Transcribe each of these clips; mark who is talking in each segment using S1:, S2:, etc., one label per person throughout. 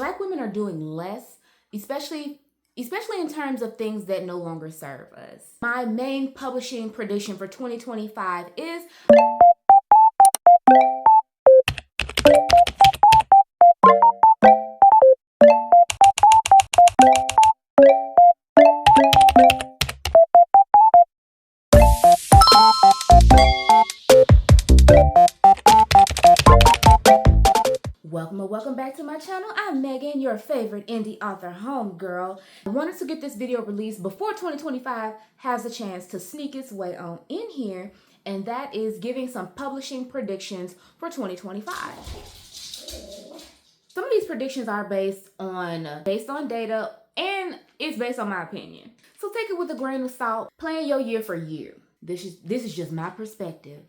S1: Black women are doing less, especially in terms of things that no longer serve us. My main publishing prediction for 2025 is welcome back to my channel. I'm Megan, your favorite indie author homegirl. I wanted to get this video released before 2025 has a chance to sneak its way on in here, and that is giving some publishing predictions for 2025. Some of these predictions are based on data, and it's based on my opinion. So take it with a grain of salt. Plan your year for year. This is just my perspective.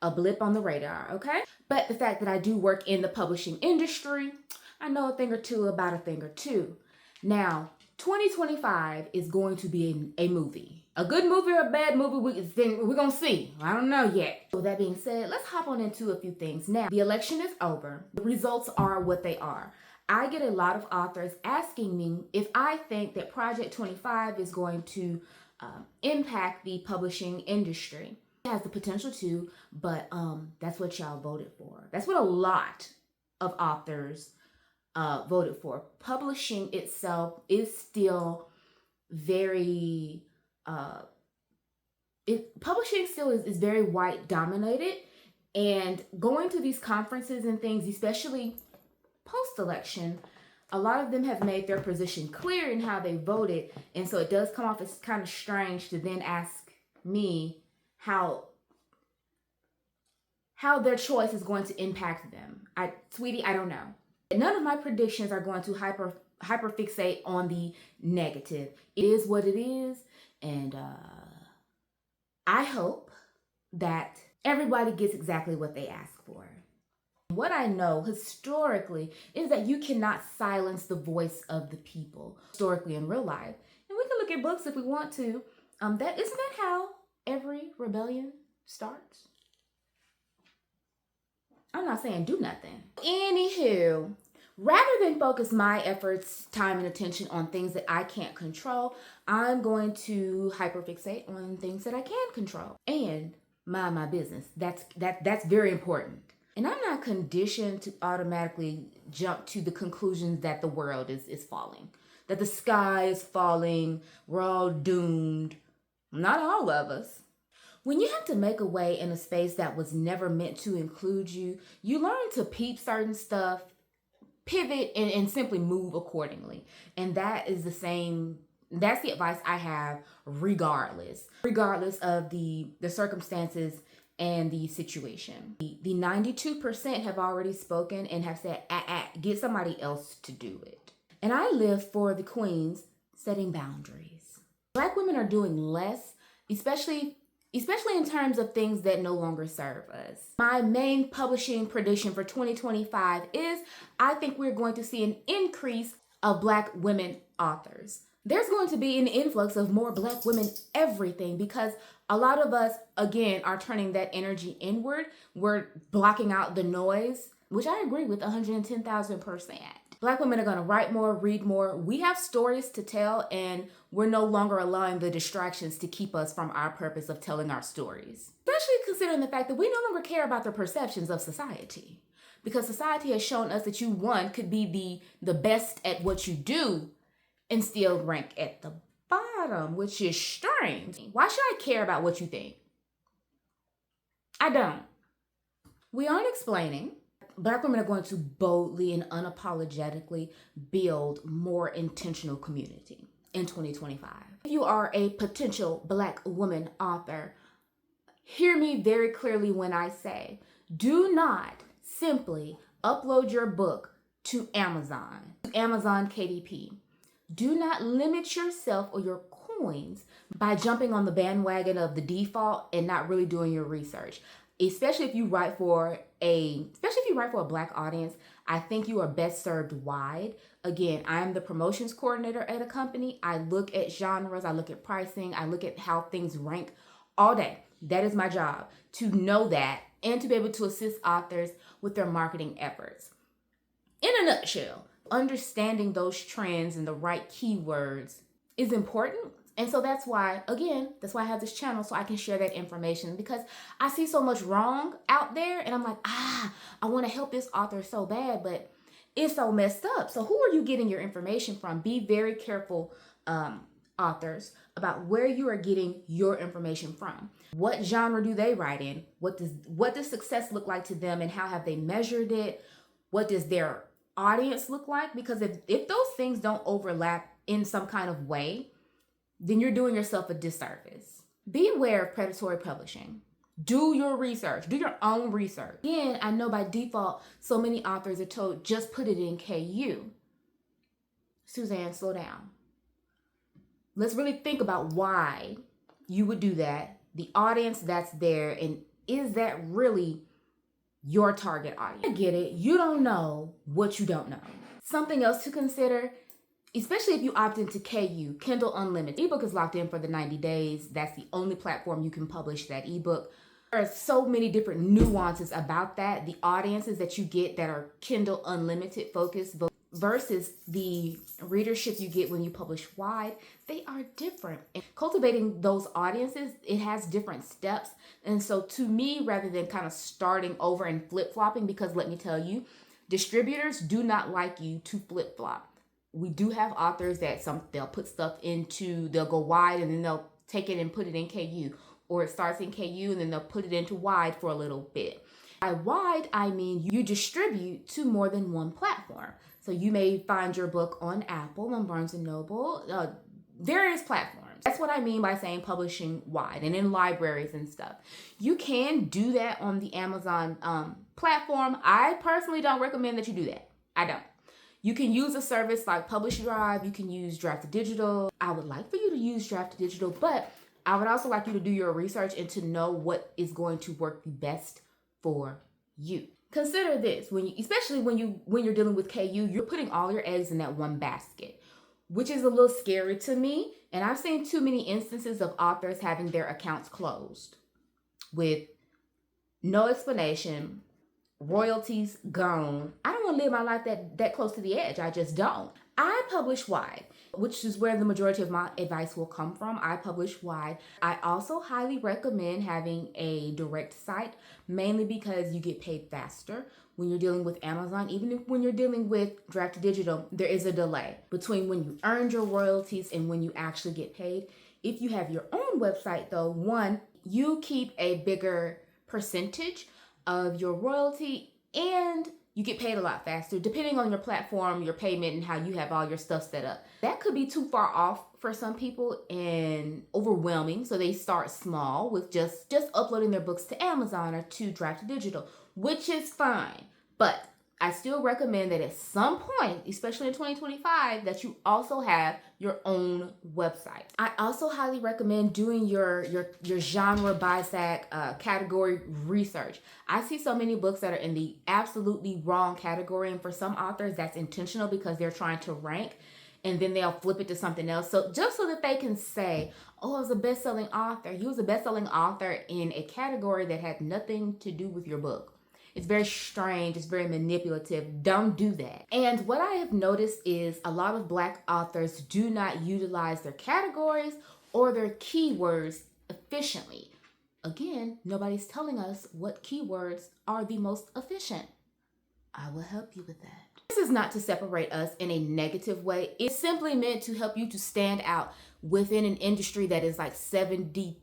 S1: A blip on the radar, okay? But the fact that I do work in the publishing industry, I know a thing or two about a thing or two. Now, 2025 is going to be a movie. A good movie or a bad movie, we're gonna see. I don't know yet. With that being said, let's hop on into a few things. Now, the election is over. The results are what they are. I get a lot of authors asking me if I think that Project 25 is going to impact the publishing industry. Has the potential to, but that's what y'all voted for. That's what a lot of authors voted for. Publishing itself is still very publishing still is very white dominated, and going to these conferences and things, especially post-election, a lot of them have made their position clear in how they voted, and so it does come off as kind of strange to then ask me how their choice is going to impact them. Sweetie, I don't know. None of my predictions are going to hyper fixate on the negative. It is what it is, and I hope that everybody gets exactly what they ask for. What I know historically is that you cannot silence the voice of the people, historically in real life. And we can look at books if we want to. Isn't that how every rebellion starts? I'm not saying do nothing. Anywho, rather than focus my efforts, time, and attention on things that I can't control, I'm going to hyperfixate on things that I can control and mind my business. That's very important. And I'm not conditioned to automatically jump to the conclusions that the world is falling, that the sky is falling, we're all doomed. Not all of us. When you have to make a way in a space that was never meant to include you, you learn to peep certain stuff, pivot, and simply move accordingly. And that's the advice I have regardless of the circumstances and the situation. The 92% have already spoken and have said, get somebody else to do it. And I live for the queens setting boundaries. Black women are doing less, especially in terms of things that no longer serve us. My main publishing prediction for 2025 is I think we're going to see an increase of Black women authors. There's going to be an influx of more Black women everything, because a lot of us, again, are turning that energy inward. We're blocking out the noise, which I agree with 110,000%. Black women are going to write more, read more. We have stories to tell, and we're no longer allowing the distractions to keep us from our purpose of telling our stories. Especially considering the fact that we no longer care about the perceptions of society. Because society has shown us that you, one, could be the best at what you do and still rank at the bottom, which is strange. Why should I care about what you think? I don't. We aren't explaining. Black women are going to boldly and unapologetically build more intentional community in 2025. If you are a potential Black woman author, hear me very clearly when I say, do not simply upload your book to Amazon KDP. Do not limit yourself or your coins by jumping on the bandwagon of the default and not really doing your research. Especially if you write for a Black audience, I think you are best served wide. Again, I'm the promotions coordinator at a company. I look at genres, I look at pricing, I look at how things rank all day. That is my job, to know that and to be able to assist authors with their marketing efforts. In a nutshell, Understanding those trends and the right keywords is important. And so that's why, again, that's why I have this channel, so I can share that information, because I see so much wrong out there and I'm like, I want to help this author so bad, but it's so messed up. So who are you getting your information from? Be very careful, authors, about where you are getting your information from. What genre do they write in? What does success look like to them, and how have they measured it? What does their audience look like? Because if those things don't overlap in some kind of way, then you're doing yourself a disservice. Beware of predatory publishing. Do your research. Do your own research. Again, I know by default, so many authors are told, just put it in KU. Suzanne, slow down. Let's really think about why you would do that, the audience that's there, and is that really your target audience? I get it. You don't know what you don't know. Something else to consider, especially if you opt into KU, Kindle Unlimited. Ebook is locked in for the 90 days. That's the only platform you can publish that ebook. There are so many different nuances about that. The audiences that you get that are Kindle Unlimited focused versus the readership you get when you publish wide, they are different. And cultivating those audiences, it has different steps. And so to me, rather than kind of starting over and flip-flopping, because let me tell you, distributors do not like you to flip-flop. We do have authors that they'll put stuff they'll go wide and then they'll take it and put it in KU, or it starts in KU and then they'll put it into wide for a little bit. By wide, I mean you distribute to more than one platform. So you may find your book on Apple, on Barnes & Noble, various platforms. That's what I mean by saying publishing wide, and in libraries and stuff. You can do that on the Amazon platform. I personally don't recommend that you do that. I don't. You can use a service like Publish Drive. You can use Draft Digital. I would like for you to use Draft Digital, but I would also like you to do your research and to know what is going to work the best for you. Consider this, especially when you're dealing with KU, you're putting all your eggs in that one basket, which is a little scary to me. And I've seen too many instances of authors having their accounts closed with no explanation, royalties gone. I don't want to live my life that close to the edge. I just don't. I publish wide, which is where the majority of my advice will come from. I publish wide. I also highly recommend having a direct site, mainly because you get paid faster when you're dealing with Amazon. Even when you're dealing with Draft Digital, there is a delay between when you earned your royalties and when you actually get paid. If you have your own website though, one, you keep a bigger percentage of your royalty and you get paid a lot faster, depending on your platform, your payment, and how you have all your stuff set up. That could be too far off for some people and overwhelming, so they start small with just uploading their books to Amazon or to Draft Digital, which is fine. But I still recommend that at some point, especially in 2025, that you also have your own website. I also highly recommend doing your genre BISAC category research. I see so many books that are in the absolutely wrong category, and for some authors that's intentional because they're trying to rank, and then they'll flip it to something else. So just so that they can say, oh, I was a best-selling author. You was a best-selling author in a category that had nothing to do with your book. It's very strange. It's very manipulative. Don't do that. And what I have noticed is a lot of Black authors do not utilize their categories or their keywords efficiently. Again, nobody's telling us what keywords are the most efficient. I will help you with that. This is not to separate us in a negative way. It's simply meant to help you to stand out within an industry that is like 74%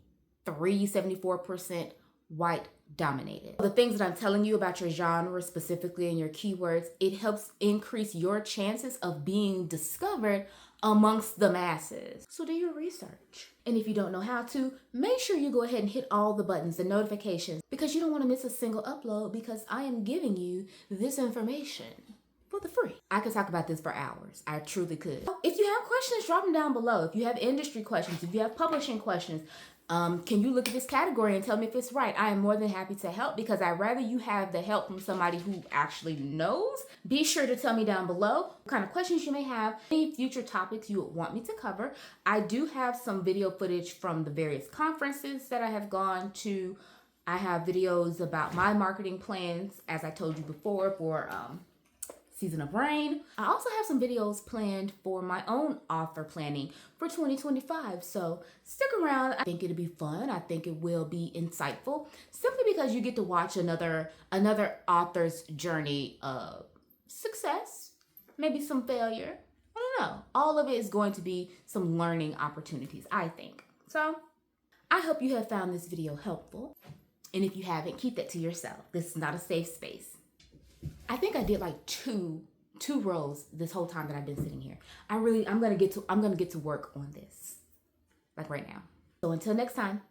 S1: white dominated. The things that I'm telling you about your genre specifically and your keywords, it helps increase your chances of being discovered amongst the masses. So do your research. And if you don't know how to, make sure you go ahead and hit all the buttons, the notifications, because you don't want to miss a single upload, because I am giving you this information for the free. I could talk about this for hours. I truly could. If you have questions, drop them down below. If you have industry questions, if you have publishing questions, can you look at this category and tell me if it's right? I am more than happy to help, because I'd rather you have the help from somebody who actually knows. Be sure to tell me down below what kind of questions you may have, any future topics you would want me to cover. I do have some video footage from the various conferences that I have gone to. I have videos about my marketing plans, as I told you before, for season of rain. I also have some videos planned for my own author planning for 2025. So stick around. I think it'll be fun. I think it will be insightful, simply because you get to watch another author's journey of success, maybe some failure. I don't know. All of it is going to be some learning opportunities, I think. So I hope you have found this video helpful. And if you haven't, keep that to yourself. This is not a safe space. I think I did like two rows this whole time that I've been sitting here. I'm gonna get to work on this, like right now. So until next time.